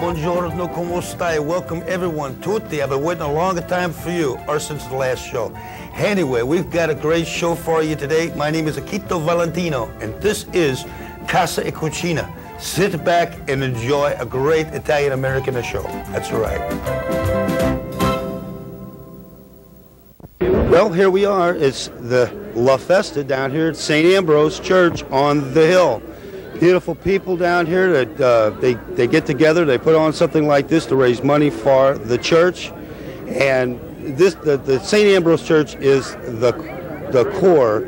Buongiorno, como stai? Welcome everyone. Tutti, I've been waiting a long time for you, or since the last show. Anyway, we've got a great show for you today. My name is Akito Valentino, and this is Casa e Cucina. Sit back and enjoy a great Italian-American show. That's right. Well, here we are. It's the La Festa down here at St. Ambrose Church on the hill. Beautiful people down here that they get together. They put on something like this to raise money for the church, and the St. Ambrose Church is the core,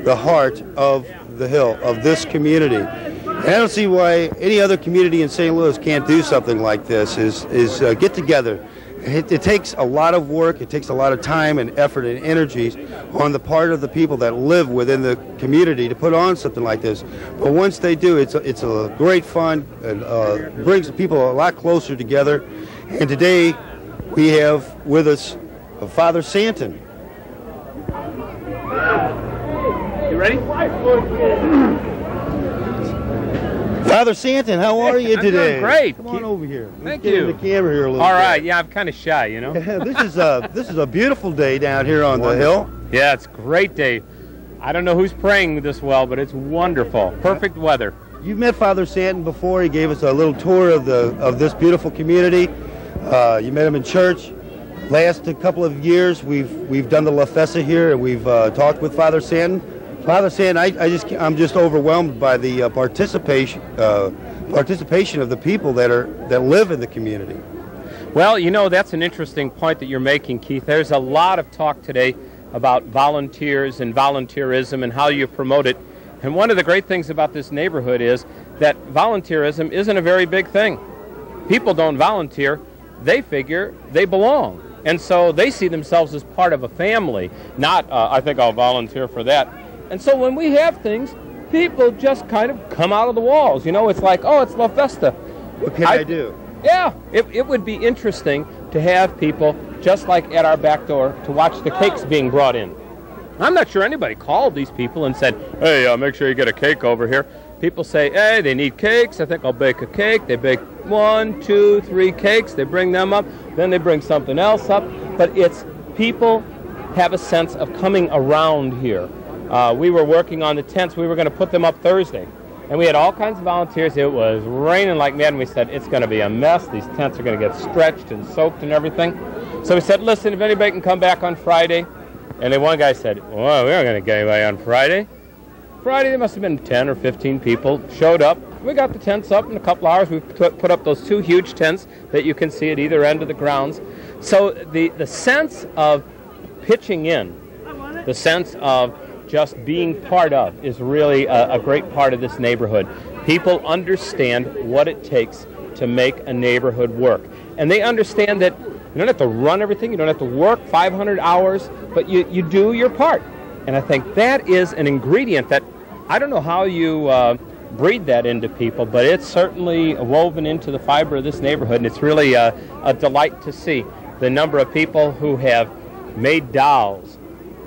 the heart of the hill of this community. And I don't see why any other community in St. Louis can't do something like this. Is get together. It takes a lot of work, it takes a lot of time and effort and energies on the part of the people that live within the community to put on something like this. But once they do, it's a great fun and brings people a lot closer together. And today we have with us Father Santon. You ready? Father Santon, how are you today? I'm doing great. Come on over here. Thank Let's you. get in the camera here a little All right. bit. Yeah, I'm kind of shy, you know. This is a beautiful day down here on the hill. Yeah, it's a great day. I don't know who's praying this well, but it's wonderful. Perfect weather. You've met Father Santon before. He gave us a little tour of this beautiful community. You met him in church. Last couple of years, we've done the La Festa here, and we've talked with Father Santon. Father Santon, I'm just overwhelmed by the participation of the people that live in the community. Well, you know, that's an interesting point that you're making, Keith. There's a lot of talk today about volunteers and volunteerism and how you promote it. And one of the great things about this neighborhood is that volunteerism isn't a very big thing. People don't volunteer. They figure they belong. And so they see themselves as part of a family, not, I think I'll volunteer for that. And so when we have things, people just kind of come out of the walls. You know, it's like, oh, it's La Festa. What can I do? Yeah, it would be interesting to have people, just like at our back door, to watch the cakes being brought in. I'm not sure anybody called these people and said, hey, make sure you get a cake over here. People say, hey, they need cakes. I think I'll bake a cake. They bake 1, 2, 3 cakes. They bring them up. Then they bring something else up. But it's people have a sense of coming around here. We were working on the tents. We were going to put them up Thursday. And we had all kinds of volunteers. It was raining like mad, and we said, it's going to be a mess. These tents are going to get stretched and soaked and everything. So we said, listen, if anybody can come back on Friday. And then one guy said, well, we aren't going to get anybody on Friday. Friday, there must have been 10 or 15 people showed up. We got the tents up in a couple hours. We put up those 2 huge tents that you can see at either end of the grounds. So the sense of pitching in, the sense of just being part of is really a great part of this neighborhood. People understand what it takes to make a neighborhood work. And they understand that you don't have to run everything, you don't have to work 500 hours, but you do your part. And I think that is an ingredient that, I don't know how you breed that into people, but it's certainly woven into the fiber of this neighborhood, and it's really a delight to see the number of people who have made dolls,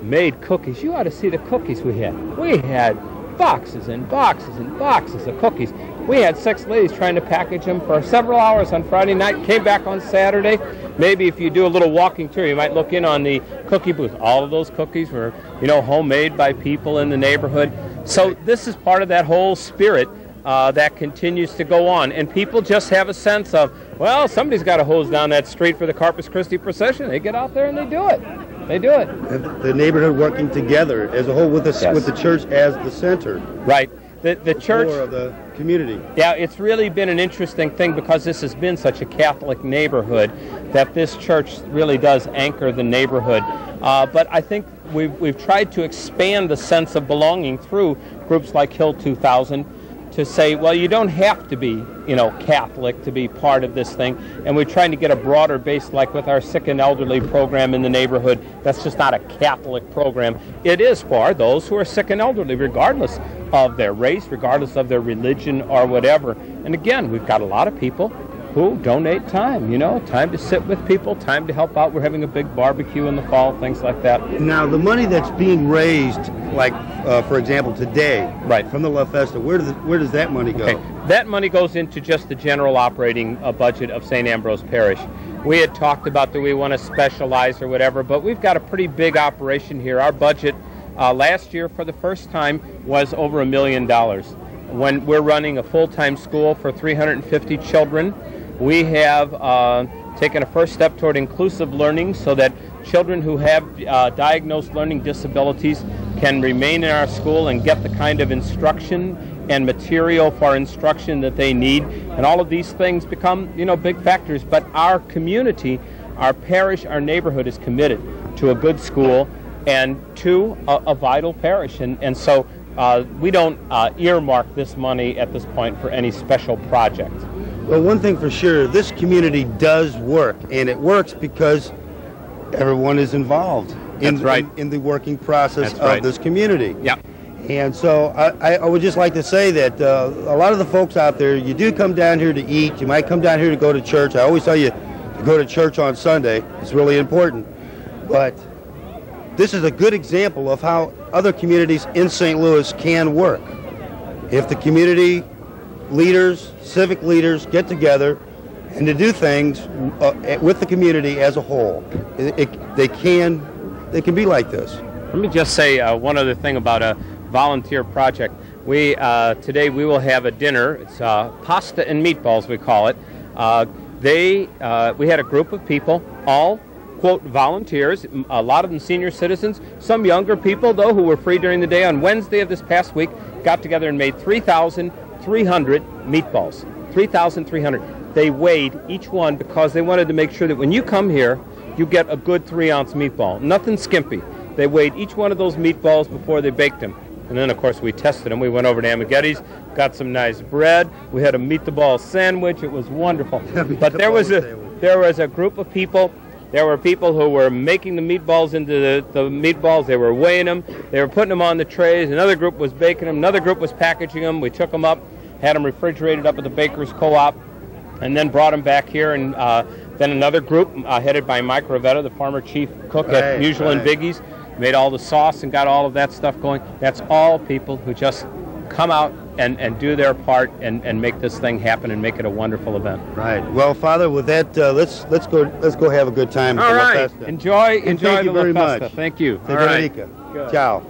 made cookies. You ought to see the cookies we had. We had boxes and boxes and boxes of cookies. We had 6 ladies trying to package them for several hours on Friday night, came back on Saturday. Maybe if you do a little walking tour, you might look in on the cookie booth. All of those cookies were, you know, homemade by people in the neighborhood. So this is part of that whole spirit that continues to go on. And people just have a sense of, well, somebody's got to hose down that street for the Corpus Christi procession. They get out there and they do it. They do it. The neighborhood working together as a whole with the church as the center. Right. The church core of the community. Yeah, it's really been an interesting thing because this has been such a Catholic neighborhood that this church really does anchor the neighborhood. But I think we've tried to expand the sense of belonging through groups like Hill 2000 to say, well, you don't have to be, Catholic to be part of this thing. And we're trying to get a broader base, like with our sick and elderly program in the neighborhood. That's just not a Catholic program. It is for those who are sick and elderly, regardless of their race, regardless of their religion or whatever. And again, we've got a lot of people who donate time, time to sit with people, time to help out. We're having a big barbecue in the fall, things like that. Now, the money that's being raised, like, for example, today, right, from the La Festa, where does that money go? Okay. That money goes into just the general operating budget of St. Ambrose Parish. We had talked about that we want to specialize or whatever, but we've got a pretty big operation here. Our budget last year, for the first time, was over $1 million. When we're running a full-time school for 350 children, we have taken a first step toward inclusive learning so that children who have diagnosed learning disabilities can remain in our school and get the kind of instruction and material for instruction that they need. And all of these things become, big factors. But our community, our parish, our neighborhood is committed to a good school and to a vital parish. And so we don't earmark this money at this point for any special project. Well, one thing for sure, this community does work, and it works because everyone is involved in the working process of this community. Yeah. And so I would just like to say that a lot of the folks out there, you do come down here to eat. You might come down here to go to church. I always tell you to go to church on Sunday. It's really important. But this is a good example of how other communities in St. Louis can work. If the community leaders, civic leaders get together and to do things with the community as a whole, they can be like this. Let me just say one other thing about a volunteer project. Today we will have a dinner. It's pasta and meatballs, we call it. We had a group of people, all quote volunteers, a lot of them senior citizens, some younger people though who were free during the day. On Wednesday of this past week, got together and made 3,300 meatballs. 3,300. They weighed each one because they wanted to make sure that when you come here, you get a good 3-ounce meatball. Nothing skimpy. They weighed each one of those meatballs before they baked them. And then, of course, we tested them. We went over to Amaghetti's, got some nice bread. We had a meat-the-ball sandwich. It was wonderful. But there was a group of people. There were people who were making the meatballs into the meatballs. They were weighing them. They were putting them on the trays. Another group was baking them. Another group was packaging them. We took them up, had them refrigerated up at the Baker's Co-op, and then brought them back here. And then another group, headed by Mike Ravetta, the former chief cook at Usual and Biggie's, made all the sauce and got all of that stuff going. That's all people who just come out and do their part and make this thing happen and make it a wonderful event. Right. Well, Father, with that, let's go have a good time. All right. Enjoy thank you the very La Festa. much. Thank you. All right. Ciao.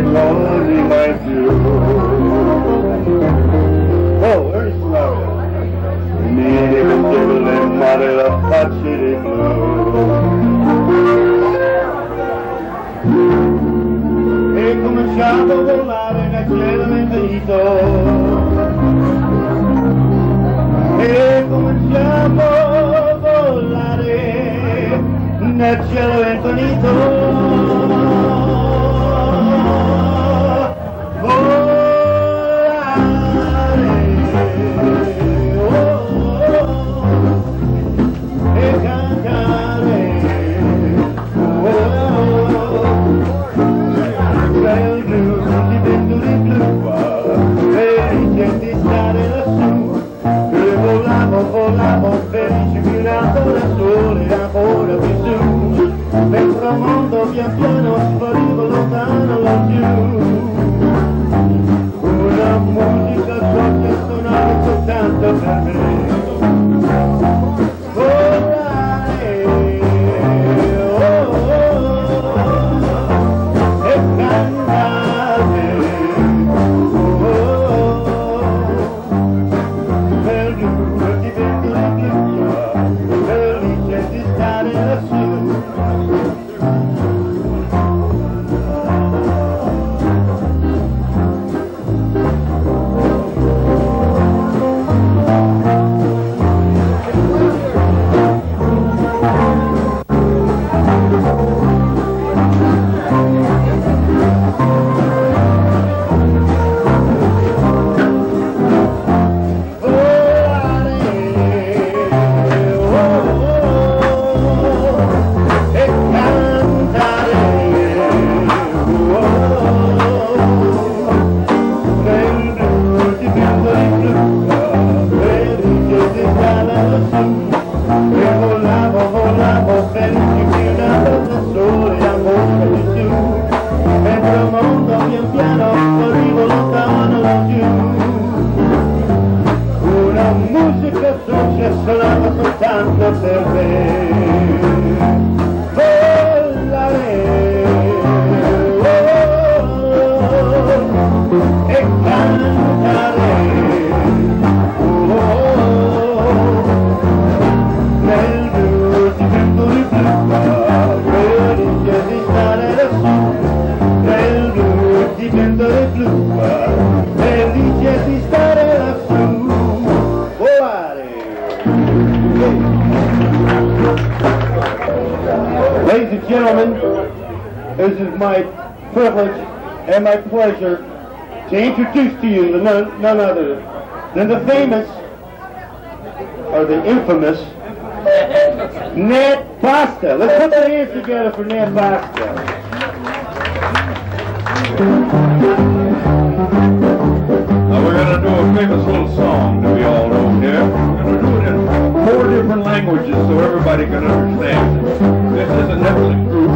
così mai più. Oh, Ernie Ferrario. Mi mettevo le mani la faccia di blu. E cominciavo a volare nel cielo infinito. E cominciamo a volare nel cielo infinito. Volavo felice più in alto da sole ancora più su, mentre il mondo pian piano spariva lontano laggiù. Una musica sciocca suonava soltanto per me. Volare, oh, oh, oh, e cantare, oh, oh, per lui di vento di blu, felice di stare lassù. Ladies and gentlemen, this is my privilege and my pleasure to introduce to you none other than the famous, or the infamous, Nate Bosta. Let's put our hands together for Nate Bosta. Now we're going to do a famous little song that we all know here. We're going to do it in 4 different languages so everybody can understand it. This is an ethnic group.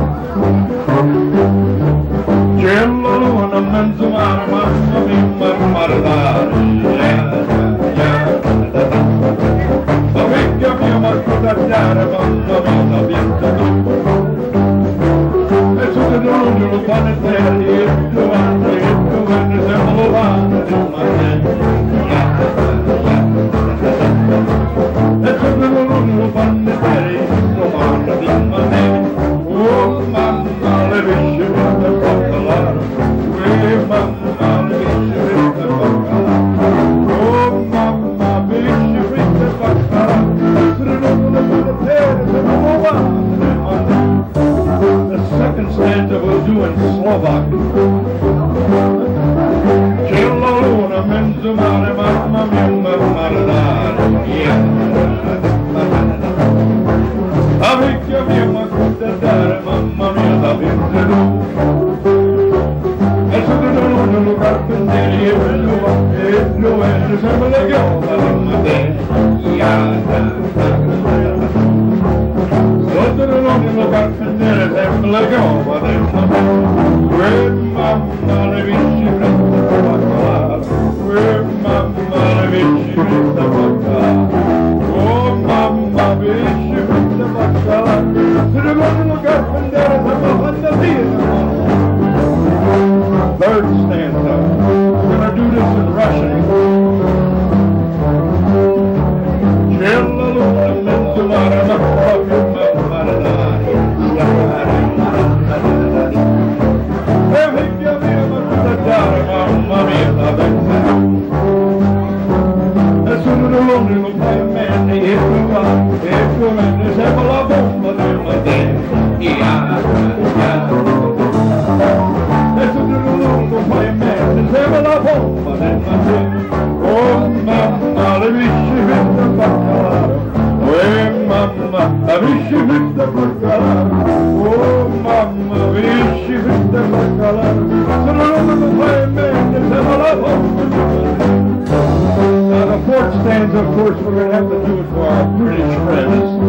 third stanza. We're going to do this in Russian. Now the fourth stanza, of course, we're going to have to do it for our British friends.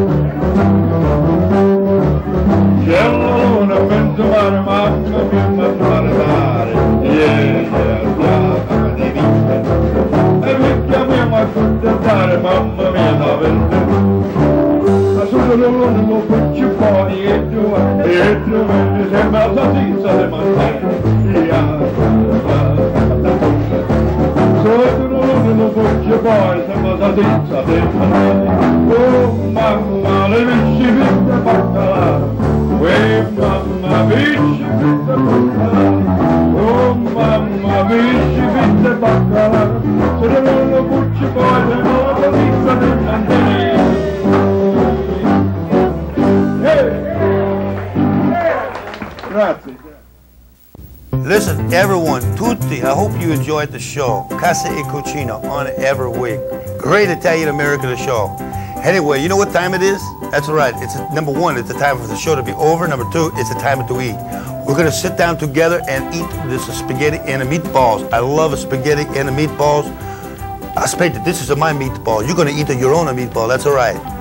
Listen, everyone, tutti, I hope you enjoyed the show. Casa e Cucina on every week. Great Italian-American show. Anyway, you know what time it is? That's right. It's number one, it's the time for the show to be over. Number two, it's the time to eat. We're going to sit down together and eat this spaghetti and the meatballs. I love a spaghetti and the meatballs. This is my meatball. You're going to eat your own meatball. That's all right.